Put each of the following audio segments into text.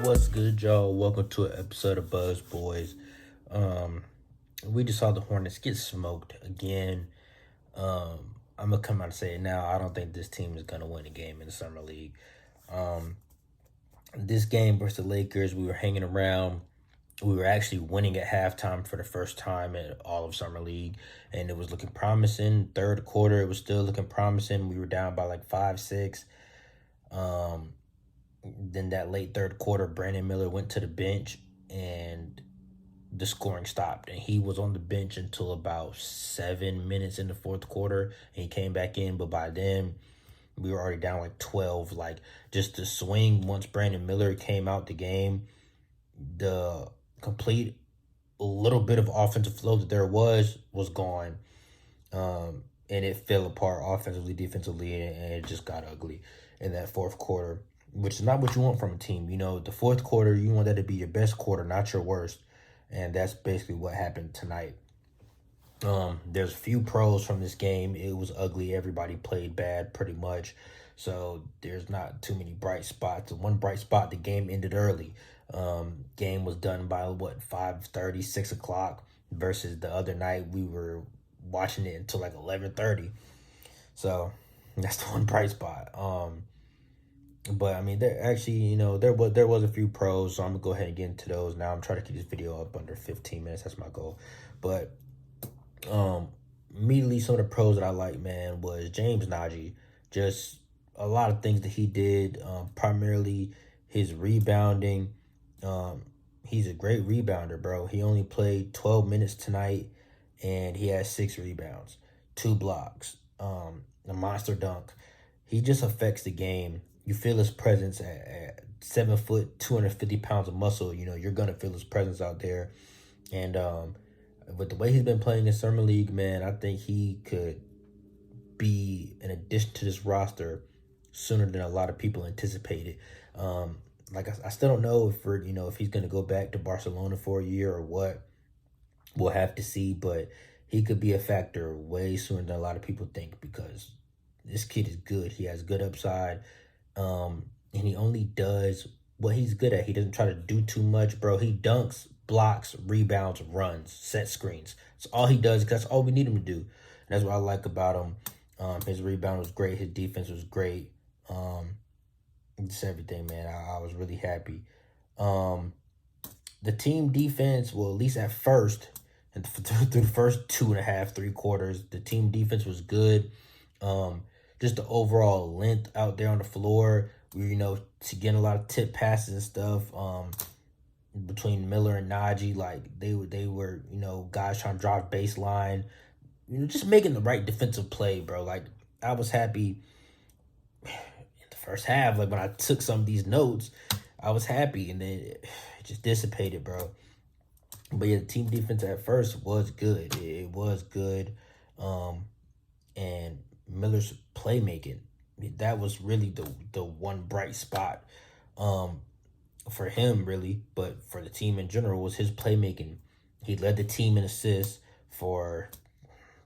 What's good, y'all? Welcome to an episode of Buzz Boys. Um, we just saw the Hornets get smoked again. I'm gonna come out and say it now. I don't think this team is gonna win a game in the summer league. Um, this game versus the Lakers, we were hanging around. We were actually winning at halftime for the first time in all of summer league, and it was looking promising. Third quarter, it was still looking promising. We were down by like 5-6. Um, then that late third quarter, Brandon Miller went to the bench and the scoring stopped. And he was on the bench until about 7 minutes in the fourth quarter. And he came back in, but by then we were already down like 12. Like just the swing once Brandon Miller came out the game, the complete little bit of offensive flow that there was gone. And it fell apart offensively, defensively, and it just got ugly in that fourth quarter, which is not what you want from a team. You know, the fourth quarter, you want that to be your best quarter, not your worst. And that's basically what happened tonight. There's a few pros from this game. It was ugly. Everybody played bad pretty much. So there's not too many bright spots. The one bright spot, the game ended early. Game was done by what, 5:30, 6 o'clock, versus the other night we were watching it until like 11:30. So that's the one bright spot. But I mean, there actually, there was a few pros, so I'm gonna go ahead and get into those now. I'm trying to keep this video up under 15 minutes. That's my goal. But um, immediately, some of the pros that I like, man, was James Naji. Just a lot of things that he did. Primarily his rebounding. He's a great rebounder, bro. He only played 12 minutes tonight, and he has 6 rebounds, 2 blocks, a monster dunk. He just affects the game. You feel his presence at 7 foot, 250 pounds of muscle. You know, you're gonna feel his presence out there. And with the way he's been playing in summer league, man, I think he could be an addition to this roster sooner than a lot of people anticipated. I still don't know if he's gonna go back to Barcelona for a year or what. We'll have to see, but he could be a factor way sooner than a lot of people think, because this kid is good. He has good upside. And he only does what he's good at. He doesn't try to do too much, bro. He dunks, blocks, rebounds, runs, set screens. That's all he does, because that's all we need him to do. And that's what I like about him. His rebound was great. His defense was great. Just everything, man. I was really happy. The team defense, well, at least at first, and through the first 2.5, 3 quarters, the team defense was good. Just the overall length out there on the floor, we getting a lot of tip passes and stuff. Between Miller and Naji, like they were, guys trying to drive baseline, just making the right defensive play, bro. Like I was happy in the first half. Like when I took some of these notes, I was happy, and then it just dissipated, bro. But yeah, the team defense at first was good. It was good. And Miller's playmaking, that was really the one bright spot for him, really, but for the team in general, was his playmaking. He led the team in assists for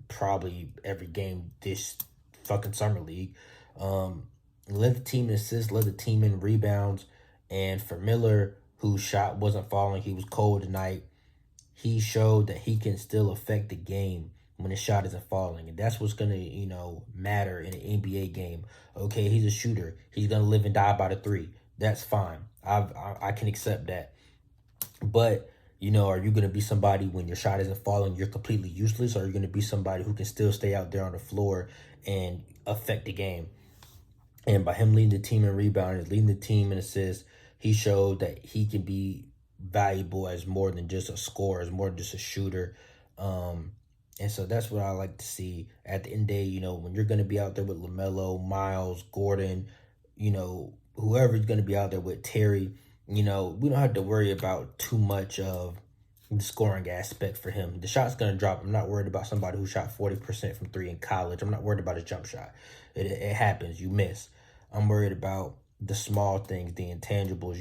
probably every game this fucking summer league. Led the team in assists, led the team in rebounds. And for Miller, whose shot wasn't falling, he was cold tonight. He showed that he can still affect the game when his shot isn't falling. And that's what's going to, matter in an NBA game. Okay, he's a shooter. He's going to live and die by the three. That's fine. I can accept that. But, are you going to be somebody when your shot isn't falling, you're completely useless? Or are you going to be somebody who can still stay out there on the floor and affect the game? And by him leading the team in rebounding, leading the team in assists, he showed that he can be valuable as more than just a scorer, as more than just a shooter. And so that's what I like to see. At the end of the day, when you're going to be out there with LaMelo, Miles, Gordon, whoever's going to be out there with Terry, we don't have to worry about too much of the scoring aspect for him. The shot's going to drop. I'm not worried about somebody who shot 40% from three in college. I'm not worried about his jump shot. It happens. You miss. I'm worried about the small things, the intangibles.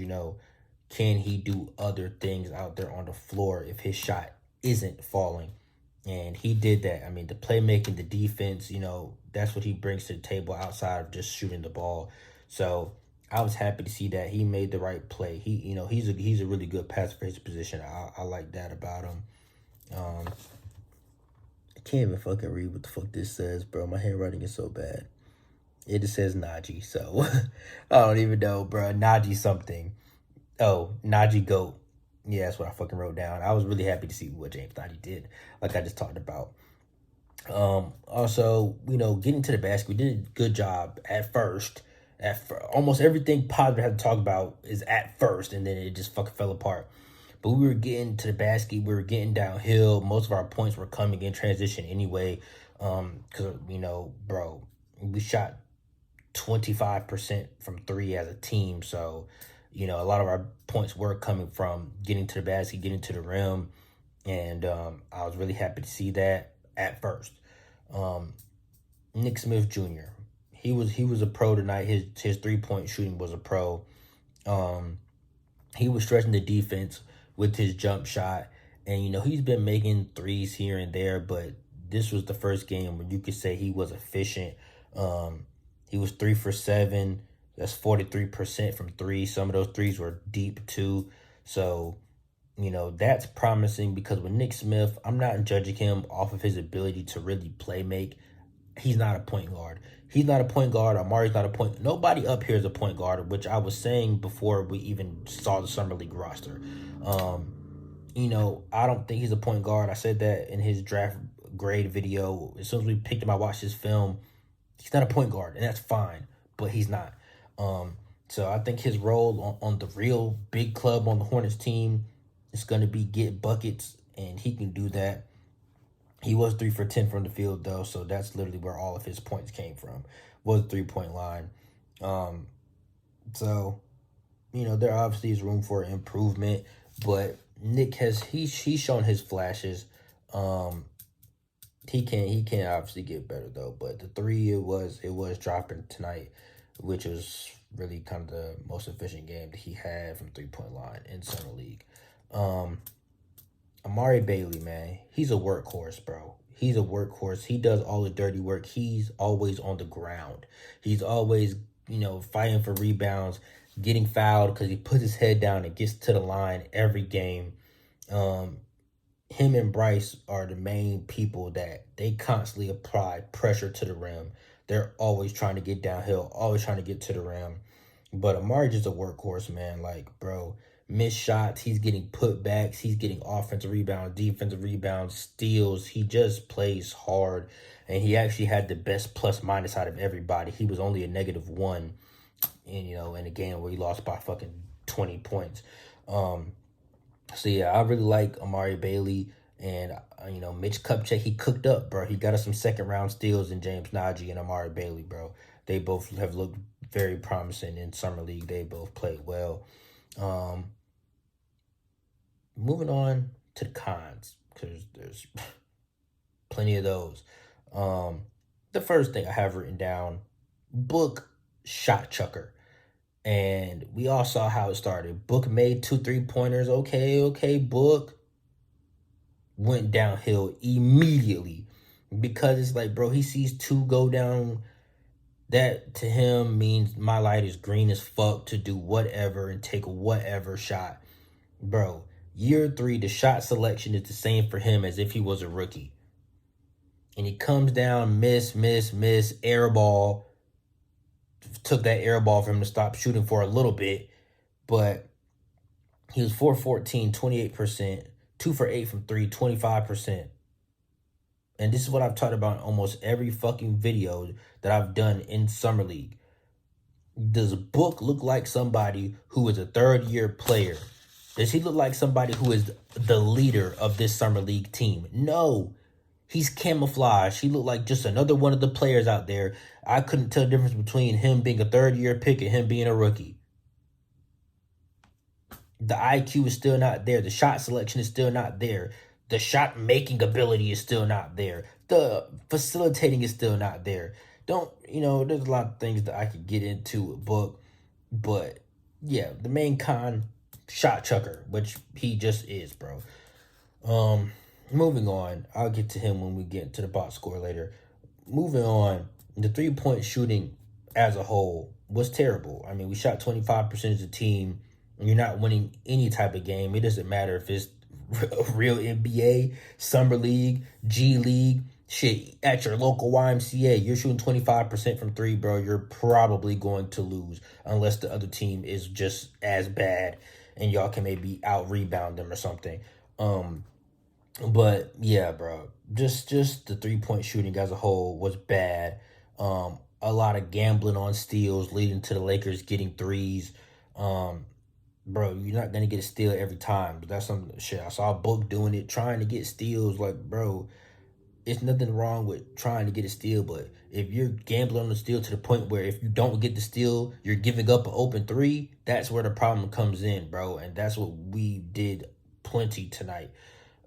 Can he do other things out there on the floor if his shot isn't falling? And he did that. I mean, the playmaking, the defense, that's what he brings to the table outside of just shooting the ball. So I was happy to see that he made the right play. He's a really good passer for his position. I like that about him. Um, I can't even fucking read what the fuck this says, bro. My handwriting is so bad. It just says Naji, so I don't even know, bro. Naji something. Oh, Naji GOAT. Yeah, that's what I fucking wrote down. I was really happy to see what James Naji did, like I just talked about. Also, getting to the basket, we did a good job at first. Almost everything positive I had to talk about is at first, and then it just fucking fell apart. But we were getting to the basket, we were getting downhill. Most of our points were coming in transition anyway. Because bro, we shot 25% from three as a team. So, a lot of our points were coming from getting to the basket, getting to the rim. And I was really happy to see that at first. Um, Nick Smith Jr. He was a pro tonight. His 3-point shooting was a pro. Um, he was stretching the defense with his jump shot, and he's been making threes here and there, but this was the first game where you could say he was efficient. Um, he was 3 for 7. That's 43% from three. Some of those threes were deep too. So that's promising because with Nick Smith, I'm not judging him off of his ability to really play make. He's not a point guard. He's not a point guard. Amari's not a point. Nobody up here is a point guard, which I was saying before we even saw the summer league roster. Um, I don't think he's a point guard. I said that in his draft grade video. As soon as we picked him, I watched his film. He's not a point guard, and that's fine, but he's not. Um, so I think his role on the real big club on the Hornets team is going to be get buckets, and he can do that. He was 3 for 10 from the field though, so that's literally where all of his points came from. Was 3-point line. Um, so there obviously is room for improvement, but Nick he's shown his flashes. Um, he can obviously get better though, but the three it was dropping tonight, which was really kind of the most efficient game that he had from 3-point line in summer league. Um, Amari Bailey, man, he's a workhorse, bro. He's a workhorse. He does all the dirty work. He's always on the ground. He's always, fighting for rebounds, getting fouled because he puts his head down and gets to the line every game. Um, Him and Bryce are the main people that they constantly apply pressure to the rim. They're always trying to get downhill, always trying to get to the rim. But Amari just a workhorse, man. Like, bro, missed shots, he's getting putbacks, he's getting offensive rebounds, defensive rebounds, steals. He just plays hard, and he actually had the best plus minus out of everybody. He was only a -1, in a game where he lost by fucking 20 points. So yeah, I really like Amari Bailey, and Mitch Kupchak. He cooked up, bro. He got us some second round steals in James Naji and Amari Bailey, bro. They both have looked very promising in summer league. They both played well. Um, Moving on to the cons, because there's plenty of those. Um, the first thing I have written down: Book shot chucker. And we all saw how it started. Book made 2 3-pointers. Okay, Book went downhill immediately because it's like, bro, he sees two go down. That to him means my light is green as fuck to do whatever and take whatever shot. Bro, year 3, the shot selection is the same for him as if he was a rookie. And he comes down, miss, air ball. Took that air ball for him to stop shooting for a little bit, but he was 4-14, 28%, 2 for 8 from three, 25%. And this is what I've talked about in almost every fucking video that I've done in Summer League. Does Book look like somebody who is a third-year player? Does he look like somebody who is the leader of this Summer League team? No. He's camouflage. He looked like just another one of the players out there. I couldn't tell the difference between him being a third-year pick and him being a rookie. The IQ is still not there. The shot selection is still not there. The shot-making ability is still not there. The facilitating is still not there. There's a lot of things that I could get into with Book. But, yeah, the main con, shot chucker, which he just is, bro. Moving on, I'll get to him when we get to the box score later. Moving on, the 3-point shooting as a whole was terrible. I mean, we shot 25% as a team. And you're not winning any type of game. It doesn't matter if it's real NBA, Summer League, G League, shit, at your local YMCA. You're shooting 25% from three, bro. You're probably going to lose unless the other team is just as bad and y'all can maybe out rebound them or something. But yeah, bro, just the 3 point shooting as a whole was bad. A lot of gambling on steals leading to the Lakers getting threes. Um, Bro, you're not gonna get a steal every time. But that's some shit. I saw Book doing it, trying to get steals. Like, bro, it's nothing wrong with trying to get a steal, but if you're gambling on the steal to the point where if you don't get the steal, you're giving up an open three, that's where the problem comes in, bro. And that's what we did plenty tonight.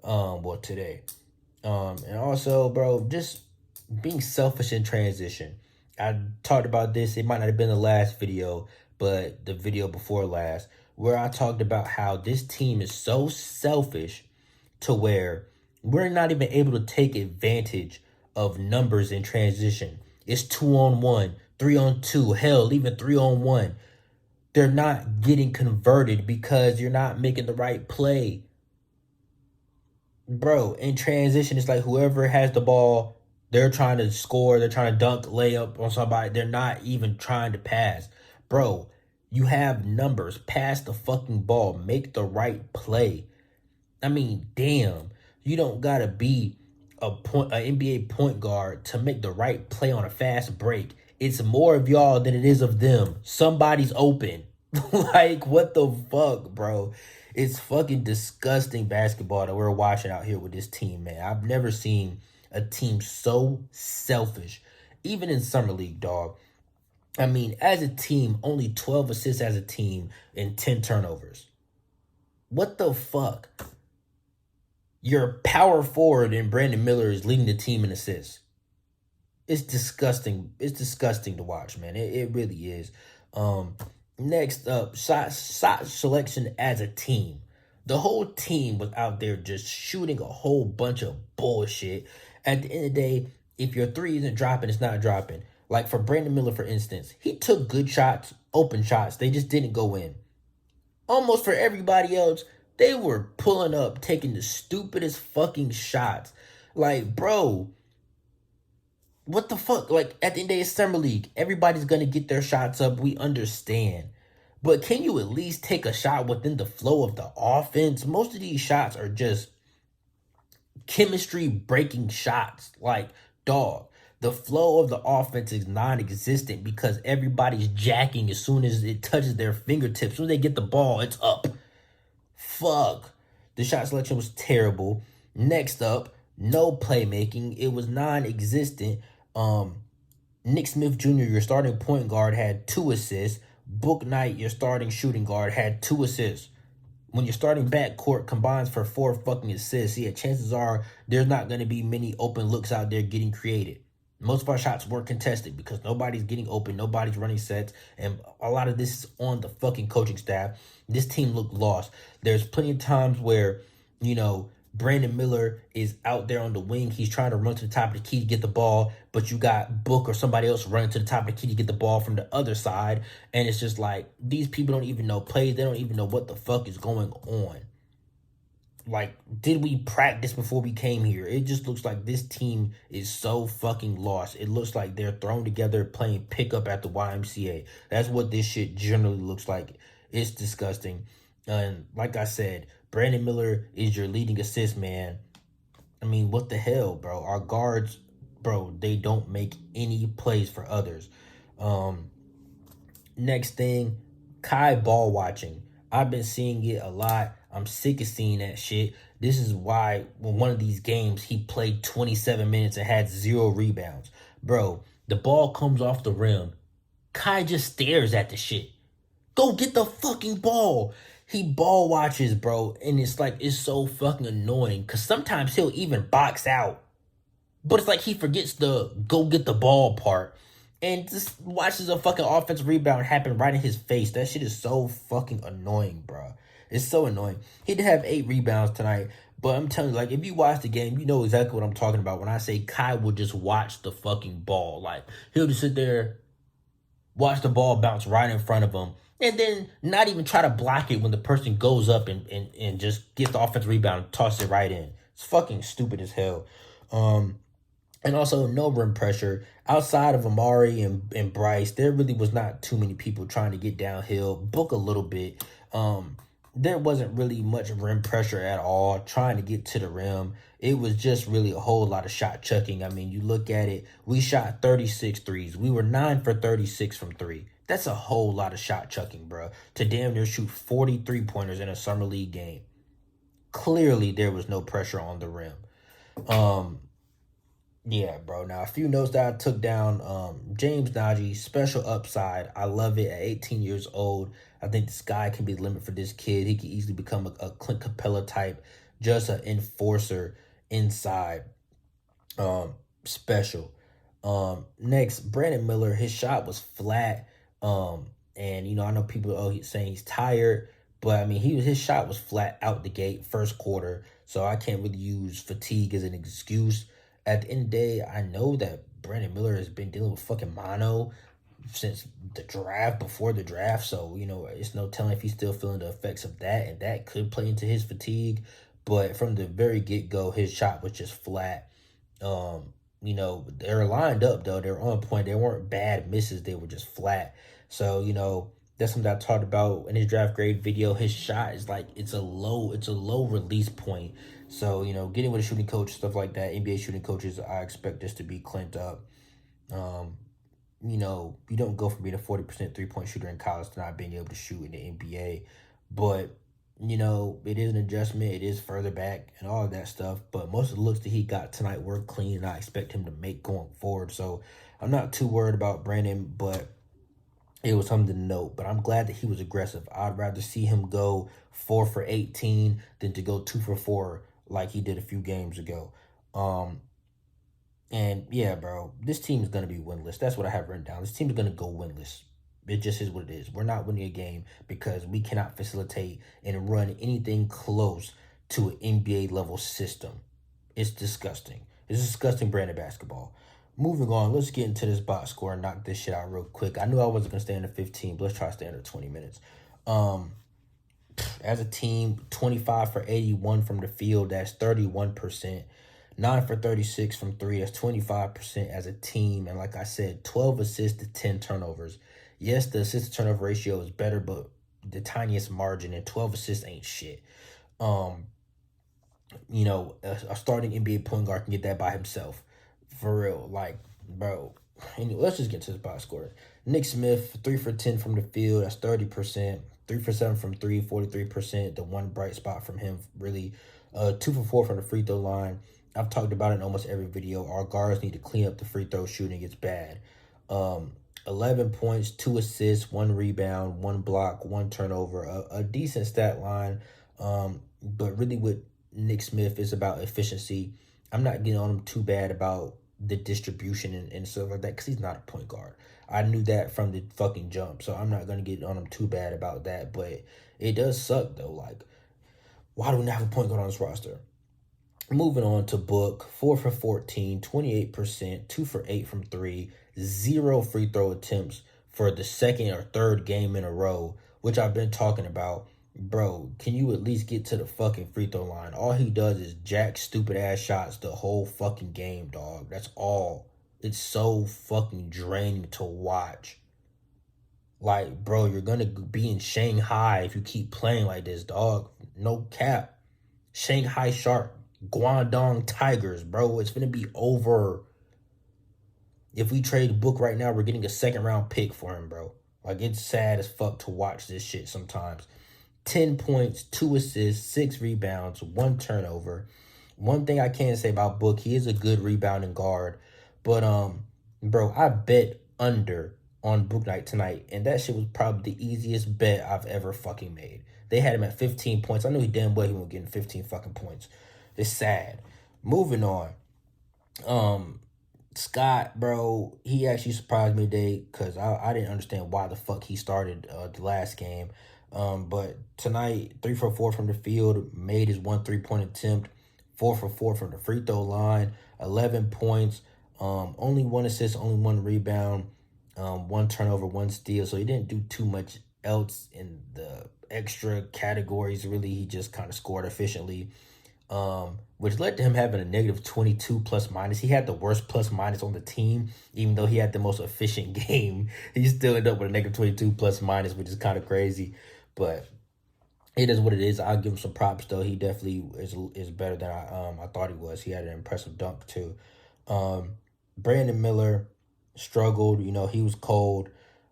Well, today. And also, bro, just being selfish in transition. I talked about this. It might not have been the last video, but the video before last, where I talked about how this team is so selfish to where we're not even able to take advantage of numbers in transition. It's 2-on-1, 3-on-2, hell, even 3-on-1. They're not getting converted because you're not making the right play. Bro, in transition, it's like whoever has the ball, they're trying to score, they're trying to dunk, layup on somebody. They're not even trying to pass. Bro, you have numbers. Pass the fucking ball. Make the right play. I mean, damn. You don't gotta be an NBA point guard to make the right play on a fast break. It's more of y'all than it is of them. Somebody's open. Like, what the fuck, bro? It's fucking disgusting basketball that we're watching out here with this team, man. I've never seen a team so selfish. Even in Summer League, dog. I mean, as a team, only 12 assists as a team and 10 turnovers. What the fuck? Your power forward in Brandon Miller is leading the team in assists. It's disgusting. It's disgusting to watch, man. It really is. Next up, shot selection as a team. The whole team was out there just shooting a whole bunch of bullshit. At the end of the day, if your three isn't dropping, it's not dropping. Like for Brandon Miller, for instance, he took good shots, open shots. They just didn't go in. Almost for everybody else, they were pulling up, taking the stupidest fucking shots. Like, bro, what the fuck? Like, at the end of the day, it's Summer League. Everybody's going to get their shots up. We understand. But can you at least take a shot within the flow of the offense? Most of these shots are just chemistry breaking shots. Like, dog, the flow of the offense is non-existent because everybody's jacking as soon as it touches their fingertips. As soon as they get the ball, it's up. Fuck. The shot selection was terrible. Next up, no playmaking. It was non-existent. Nick Smith Jr., your starting point guard, had 2 assists. Book Knight, your starting shooting guard, had 2 assists. When your starting backcourt combines for 4 fucking assists, yeah, chances are there's not going to be many open looks out there getting created. Most of our shots were contested because nobody's getting open, nobody's running sets, and a lot of this is on the fucking coaching staff. This team looked lost. There's plenty of times where, Brandon Miller is out there on the wing. He's trying to run to the top of the key to get the ball, but you got Book or somebody else running to the top of the key to get the ball from the other side, and it's just like, these people don't even know plays. They don't even know what the fuck is going on. Like, did we practice before we came here? It just looks like this team is so fucking lost. It looks like they're thrown together playing pickup at the YMCA. That's what this shit generally looks like. It's disgusting. And like I said, Brandon Miller is your leading assist man. I mean, what the hell, bro? Our guards, bro, they don't make any plays for others. Next thing, Kai ball watching. I've been seeing it a lot. I'm sick of seeing that shit. This is why when one of these games he played 27 minutes and had 0 rebounds. Bro, the ball comes off the rim. Kai just stares at the shit. Go get the fucking ball. He ball watches, bro, and it's like, it's so fucking annoying because sometimes he'll even box out. But it's like he forgets the go get the ball part and just watches a fucking offensive rebound happen right in his face. That shit is so fucking annoying, bro. It's so annoying. He did have 8 rebounds tonight, but I'm telling you, like, if you watch the game, you know exactly what I'm talking about when I say Kai will just watch the fucking ball. Like, he'll just sit there watch the ball bounce right in front of him, and then not even try to block it when the person goes up and just gets the offensive rebound and tosses it right in. It's fucking stupid as hell. And also no rim pressure. Outside of Amari and Bryce, there really was not too many people trying to get downhill, book a little bit. There wasn't really much rim pressure at all, trying to get to the rim. It was just really a whole lot of shot chucking. I mean, you look at it, we shot 36 threes. We were 9 for 36 from three. That's a whole lot of shot chucking, bro. To damn near shoot 43 pointers in a summer league game. Clearly, there was no pressure on the rim. Yeah, bro. Now, a few notes that I took down. James Naji, special upside. I love it at 18 years old. I think the sky can be the limit for this kid. He can easily become a Clint Capella type, just an enforcer inside. Special. Next, Brandon Miller, his shot was flat. And I know people he's saying he's tired, but I mean his shot was flat out the gate first quarter. So I can't really use fatigue as an excuse. At the end of the day, I know that Brandon Miller has been dealing with fucking mono since the draft, before the draft. So, it's no telling if he's still feeling the effects of that, and that could play into his fatigue. But from the very get-go, his shot was just flat. They're lined up, though. They're on point. They weren't bad misses. They were just flat. So, that's something I talked about in his draft grade video. His shot is like, it's a low release point. So, getting with a shooting coach, stuff like that, NBA shooting coaches, I expect this to be cleaned up. You don't go from being a 40% three-point shooter in college to not being able to shoot in the NBA. But, it is an adjustment. It is further back and all of that stuff. But most of the looks that he got tonight were clean, and I expect him to make going forward. So I'm not too worried about Brandon, but it was something to note. But I'm glad that he was aggressive. I'd rather see him go 4 for 18 than to go 2 for 4 like he did a few games ago. And yeah, bro, this team is going to be winless. That's what I have written down. This team is going to go winless. It just is what it is. We're not winning a game because we cannot facilitate and run anything close to an NBA level system. It's disgusting. It's disgusting brand of basketball. Moving on, let's get into this box score and knock this shit out real quick. I knew I wasn't going to stay under 15, but let's try to stay under 20 minutes. As a team, 25 for 81 from the field. That's 31%. 9 for 36 from three. That's 25% as a team. And like I said, 12 assists to 10 turnovers. Yes, the assist to turnover ratio is better, but the tiniest margin, and 12 assists ain't shit. A starting NBA point guard can get that by himself. For real. Like, bro. Anyway, let's just get to the box score. Nick Smith, 3 for 10 from the field. That's 30%. 3 for 7 from three, 43%. The one bright spot from him, really. 2 for 4 from the free throw line. I've talked about it in almost every video. Our guards need to clean up the free throw shooting. It's bad. 11 points, 2 assists, 1 rebound, 1 block, 1 turnover. A decent stat line. But really with Nick Smith, it's about efficiency. I'm not getting on him too bad about the distribution and stuff like that because he's not a point guard. I knew that from the fucking jump, so I'm not going to get on him too bad about that. But it does suck, though. Like, why do we not have a point guard on this roster? Moving on to Book, 4 for 14, 28%, 2 for 8 from three, 0 free throw attempts for the second or third game in a row, which I've been talking about. Bro, can you at least get to the fucking free throw line? All he does is jack stupid ass shots the whole fucking game, dog. That's all. It's so fucking draining to watch. Like, bro, you're gonna be in Shanghai if you keep playing like this, dog. No cap. Shanghai Shark, Guangdong Tigers, bro. It's gonna be over. If we trade Book right now, we're getting a second round pick for him, bro. Like, it's sad as fuck to watch this shit sometimes. 10 points, 2 assists, 6 rebounds, 1 turnover. One thing I can say about Book, he is a good rebounding guard. But, bro, I bet under on Book Night tonight, and that shit was probably the easiest bet I've ever fucking made. They had him at 15 points. I knew he damn well he wasn't getting 15 fucking points. It's sad. Moving on. Scott, bro, he actually surprised me today because I didn't understand why the fuck he started the last game. But tonight, 3 for 4 from the field, made his 1 3-point attempt, 4 for 4 from the free throw line, 11 points, only 1 assist, only 1 rebound. one turnover, one steal. So he didn't do too much else in the extra categories. Really, he just kind of scored efficiently, which led to him having a negative 22 plus minus. He had the worst plus minus on the team, even though he had the most efficient game. He still ended up with a negative 22 plus minus, which is kind of crazy. But it is what it is. I'll give him some props though. He definitely is better than I thought he was. He had an impressive dunk too. Um, Brandon Miller struggled. You know, he was cold.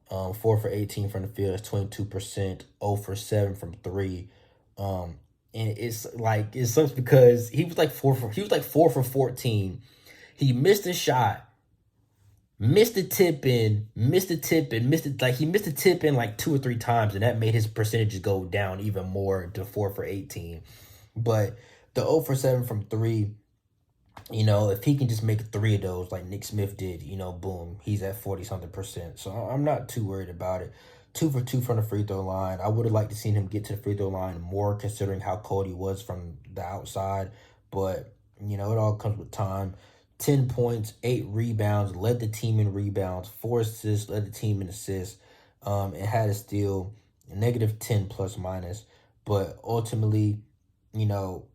4 for 18 from the field. That's 22%. 0 for 7 from three. Um, and it's like it sucks because he was like 4 for 14. He missed a shot, missed a tip in, missed a tip in, he missed a tip in like 2 or 3 times, and that made his percentages go down even more to 4 for 18. But the 0 for 7 from three, you know, if he can just make 3 of those like Nick Smith did, you know, boom, he's at 40 something percent. So I'm not too worried about it. 2 for 2 from the free throw line. I would have liked to seen him get to the free throw line more, considering how cold he was from the outside. But you know, it all comes with time. 10 points, 8 rebounds, led the team in rebounds, 4 assists, led the team in assists. And had a steal, negative 10 plus minus. But ultimately, you know,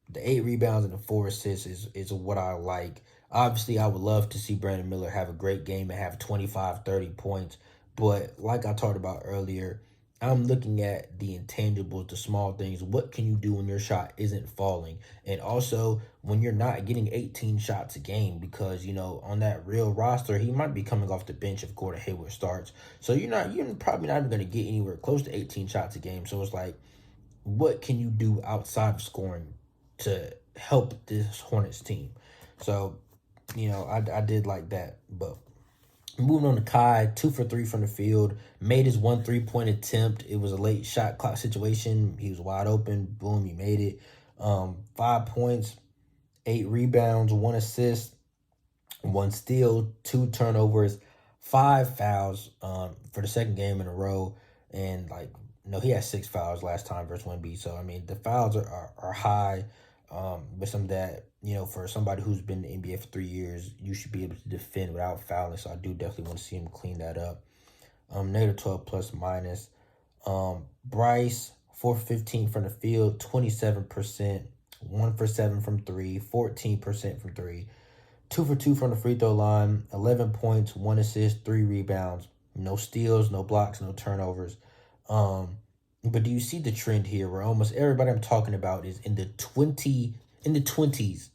the 8 rebounds and the 4 assists is what I like. Obviously, I would love to see Brandon Miller have a great game and have 25, 30 points. But like I talked about earlier, I'm looking at the intangibles, the small things. What can you do when your shot isn't falling? And also when you're not getting 18 shots a game, because, you know, on that real roster, he might be coming off the bench if Gordon Hayward starts. So you're probably not even going to get anywhere close to 18 shots a game. So it's like, what can you do outside of scoring to help this Hornets team? So, you know, I did like that. But moving on to Kai, 2 for 3 from the field, made his 1 3-point attempt. It was a late shot clock situation. He was wide open. Boom, he made it. 5 points, 8 rebounds, 1 assist, 1 steal, 2 turnovers, 5 fouls for the second game in a row. And like, no, he had 6 fouls last time versus Wemby. So I mean, the fouls are high. But some of that, you know, for somebody who's been in the NBA for 3 years, you should be able to defend without fouling. So I do definitely want to see him clean that up. Negative 12 plus minus. Bryce, 4 for 15 from the field, 27%, 1 for 7 from three, 14% from three. 2 for 2 from the free throw line, 11 points, 1 assist, 3 rebounds, no steals, no blocks, no turnovers. But do you see the trend here where almost everybody I'm talking about is in the 20s, 27%,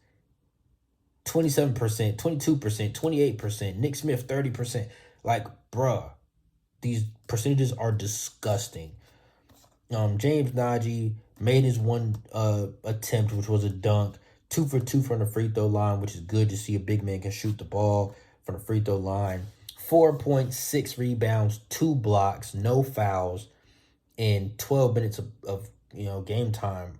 22%, 28%, Nick Smith 30%. Like, bruh, these percentages are disgusting. James Naji made his one attempt, which was a dunk. 2 for 2 from the free throw line, which is good to see a big man can shoot the ball from the free throw line. 4.6 rebounds, 2 blocks, no fouls, in 12 minutes of you know, game time.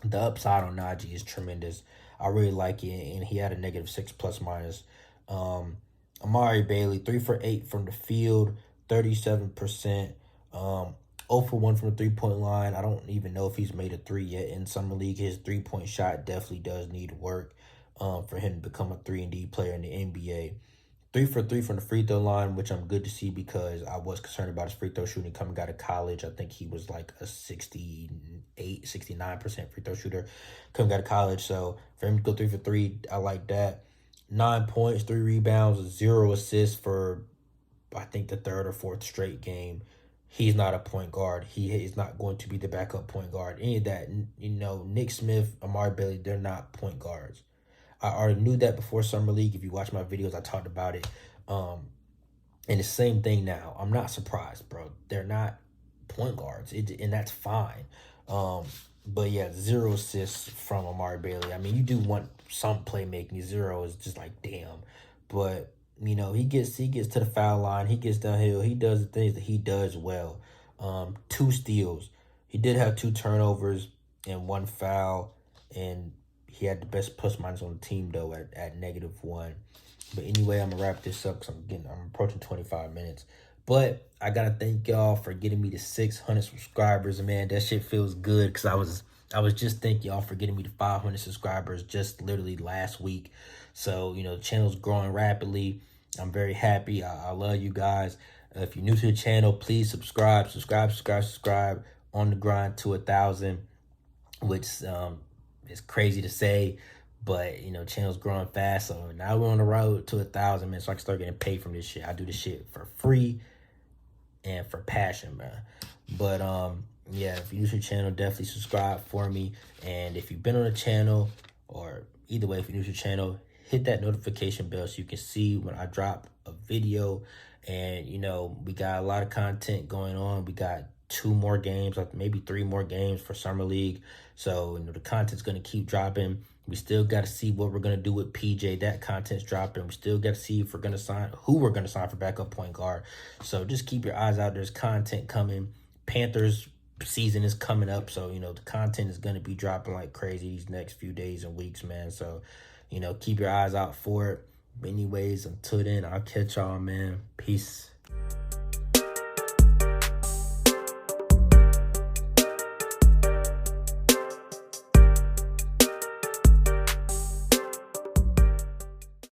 The upside on Naji is tremendous. I really like it, and he had a negative 6 plus minus. Amari Bailey, 3 for 8 from the field, 37%. 0 for 1 from the 3-point line. I don't even know if he's made a three yet in summer league. His 3-point shot definitely does need work for him to become a 3-and-D player in the NBA. 3 for 3 from the free throw line, which I'm good to see because I was concerned about his free throw shooting coming out of college. I think he was like a 68, 69% free throw shooter coming out of college. So for him to go 3 for 3, I like that. 9 points, 3 rebounds, 0 assists for I think the third or fourth straight game. He's not a point guard. He is not going to be the backup point guard. Any of that, you know, Nick Smith, Amari Bailey, they're not point guards. I already knew that before Summer League. If you watch my videos, I talked about it. And the same thing now. I'm not surprised, bro. They're not point guards, and that's fine. But yeah, 0 assists from Amari Bailey. I mean, you do want some playmaking. 0 is just like, damn. But you know, he gets to the foul line. He gets downhill. He does the things that he does well. 2 steals. He did have 2 turnovers and 1 foul, and he had the best plus minus on the team though at -1. But anyway, I'm gonna wrap this up because I'm approaching 25 minutes. But I gotta thank y'all for getting me to 600 subscribers, man. That shit feels good because I was just thanking y'all for getting me to 500 subscribers just literally last week. So, you know, the channel's growing rapidly. I'm very happy. I love you guys. If you're new to the channel, please subscribe. On the grind to 1,000, which is crazy to say, but channel's growing fast. So now we're on the road to 1,000, man. So I can start getting paid from this shit. I do this shit for free and for passion, man. But yeah, if you're new to the channel, definitely subscribe for me. And if you've been on the channel, or either way, if you're new to the channel, hit that notification bell so you can see when I drop a video. And we got a lot of content going on. We got 2 more games, like maybe 3 more games for Summer League. So the content's gonna keep dropping. We still got to see what we're gonna do with PJ. That content's dropping. We still got to see if we're gonna sign, who we're gonna sign for backup point guard. So just keep your eyes out. There's content coming. Panthers season is coming up, so the content is gonna be dropping like crazy these next few days and weeks, man. So keep your eyes out for it. But anyways, until then, I'll catch y'all, man. Peace.